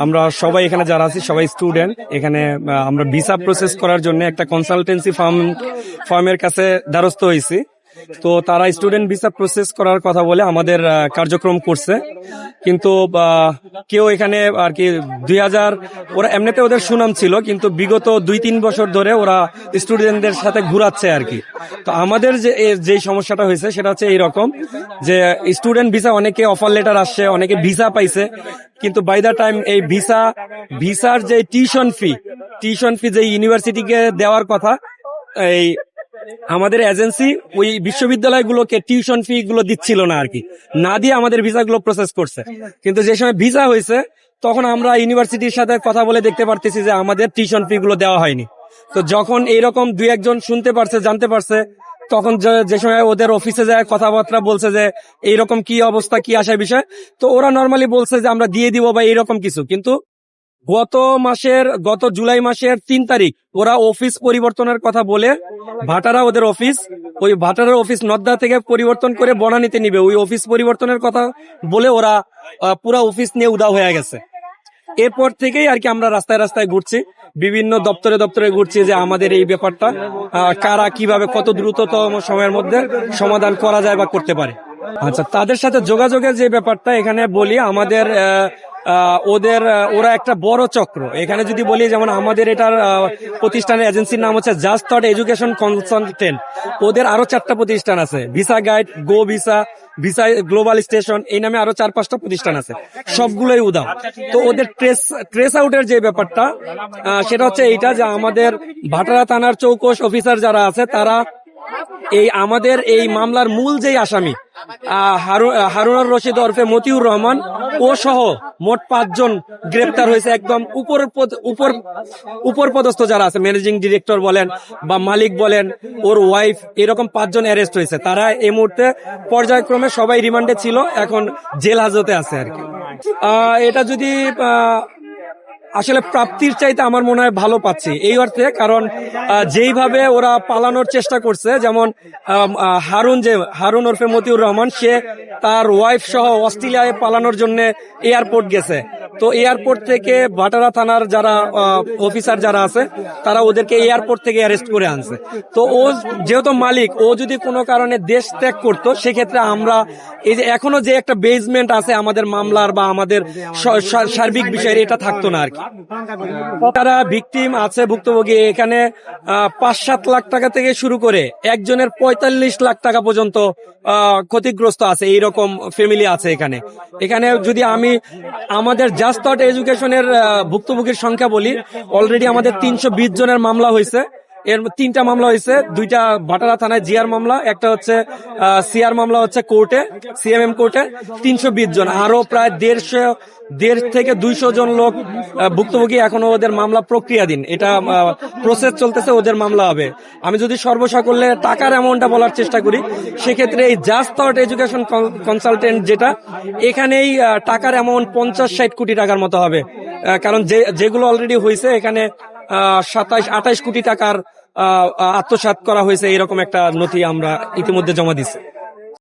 আমরা সবাই এখানে যারা আছি সবাই স্টুডেন্ট। এখানে আমরা ভিসা প্রসেস করার জন্য একটা কনসালটেন্সি ফার্মের কাছে দ্বারস্থ হয়েছি। তো তারা স্টুডেন্ট ভিসা প্রসেস করার কথা বলে আমাদের কার্যক্রম করছে, কিন্তু কেউ এখানে আর কি 2000 ওরা এমনিতে ওদের সুনাম ছিল, কিন্তু বিগত 2-3 বছর ধরে ওরা স্টুডেন্টদের সাথে ঘুরাচ্ছে আর কি। তো আমাদের যে সমস্যাটা হয়েছে সেটা হচ্ছে এইরকম যে স্টুডেন্ট ভিসা অনেকে অফার লেটার আসছে, অনেকে ভিসা পাইছে, কিন্তু বাই দ্য টাইম এই ভিসার যে টিউশন ফি যে ইউনিভার্সিটিকে দেওয়ার কথা, এই আমাদের এজেন্সি ওই বিশ্ববিদ্যালয়গুলোকে টিউশন ফি গুলো দিচ্ছিল না আর কি, না দিয়ে আমাদের ভিসাগুলো প্রসেস করছে। কিন্তু যে সময় ভিসা হয়েছে তখন আমরা ইউনিভার্সিটির সাথে কথা বলে দেখতে পারতেছি যে আমাদের টিউশন ফি গুলো দেওয়া হয়নি। তো যখন এইরকম 2-1 শুনতে পারছে, জানতে পারছে, তখন যে সময় ওদের অফিসে যায় কথাবার্তা বলছে যে এইরকম কি অবস্থা, কি আসার বিষয়, তো ওরা নর্মালি বলছে যে আমরা দিয়ে দিব বা এইরকম কিছু। কিন্তু গত জুলাই মাসের 3 তারিখ ওরা অফিস পরিবর্তনের কথা বলে ভাটারা ওদের ভাটারার অফিস নদ্দা থেকে পরিবর্তন করে বনানীতে নিবে, ওই অফিস পরিবর্তনের কথা বলে ওরা পুরা অফিস নিয়ে উধাও হয়ে গেছে। এরপর থেকেই আর কি আমরা রাস্তায় রাস্তায় ঘুরছি, বিভিন্ন দপ্তরে ঘুরছি যে আমাদের এই ব্যাপারটা কারা কিভাবে কত দ্রুততম সময়ের মধ্যে সমাধান করা যায় বা করতে পারে। আচ্ছা, তাদের সাথে যোগাযোগের যে ব্যাপারটা এখানে বলি, আমাদের ওরা একটা বড় চক্র। এখানে যদি বলি, যেমন আমাদের এটার প্রতিষ্ঠানের এজেন্সির নাম হচ্ছে জাস্ট থট এডুকেশন কনসালটেন্ট। ওদের আরো 4টা প্রতিষ্ঠান আছে, ভিসা গাইড, গো ভিসা, ভিসা গ্লোবাল স্টেশন, এই নামে আরো 4-5টা প্রতিষ্ঠান আছে, সবগুলোই উদাও। তো ওদের ট্রেস আউটের যে ব্যাপারটা সেটা হচ্ছে এইটা যে আমাদের ভাটারা থানার চৌকস অফিসার যারা আছে তারা আমাদের এই মামলার মূল যেই আসামি হারুনুর রশিদ ওরফে মতিউর রহমান ও সহ মোট 5 জন গ্রেপ্তার হয়েছে। একদম উপর পদস্থ যারা আছে, ম্যানেজিং ডিরেক্টর বলেন বা মালিক বলেন, ওর ওয়াইফ, এরকম 5 জন অ্যারেস্ট হয়েছে। তারা এই মুহূর্তে পর্যায়ক্রমে সবাই রিমান্ডে ছিল, এখন জেল হাজতে আছে আর কি। এটা যদি আসলে প্রাপ্তির চাইতে আমার মনে হয় ভালো পাচ্ছি এই অর্থে, কারণ যেইভাবে ওরা পালানোর চেষ্টা করছে, যেমন হারুন ওরফে মতিউর রহমান, সে তার ওয়াইফ সহ অস্ট্রেলিয়ায় পালানোর জন্য এয়ারপোর্ট গেছে। তো এয়ারপোর্ট থেকে ভাটারা থানার যারা অফিসার যারা আছে তারা ওদেরকে এয়ারপোর্ট থেকে অ্যারেস্ট করে আনছে। তো ও যেহেতু মালিক, ও যদি কোনো কারণে দেশ ত্যাগ করতো, সেক্ষেত্রে আমরা এই যে এখনো যে একটা বেসমেন্ট আছে আমাদের মামলার বা আমাদের সার্বিক বিষয়ের, এটা থাকতো না আর কি। তারা ভিকটিম আছে, ভুক্তভোগী এখানে 5-7 লাখ টাকা থেকে শুরু করে একজনের 45 লাখ টাকা পর্যন্ত ক্ষতিগ্রস্ত আছে, এইরকম ফ্যামিলি আছে এখানে যদি আমি আমাদের জাস্ট থট এডুকেশনের ভুক্তভোগীর সংখ্যা বলি, অলরেডি আমাদের 320 জনের মামলা হয়েছে। এর 3টা মামলা হয়েছে, 2টা ভাটারা থানায় জিআর মামলা, একটা হচ্ছে সিআর মামলা হচ্ছে কোর্টে, সিএমএম কোর্টে। 320 জন, আরো প্রায় 150 থেকে 200 জন লোক ভুক্তভোগী, এখনো ওদের মামলা প্রক্রিয়াধীন, এটা প্রসেস চলতেছে, ওদের মামলা হবে। আমি যদি সর্বসাকল্যে টাকার অ্যামাউন্টটা বলার চেষ্টা করি, সেক্ষেত্রে এই জাস্ট থট এডুকেশন কনসালটেন্ট যেটা, এখানেই টাকার অ্যামাউন্ট 50-60 কোটি টাকার মতো হবে, কারণ যেগুলো অলরেডি হয়েছে এখানে 27-28 কোটি টাকার আত্মসাৎ করা হয়েছে, এরকম একটা নথি আমরা ইতিমধ্যে জমা দিচ্ছি।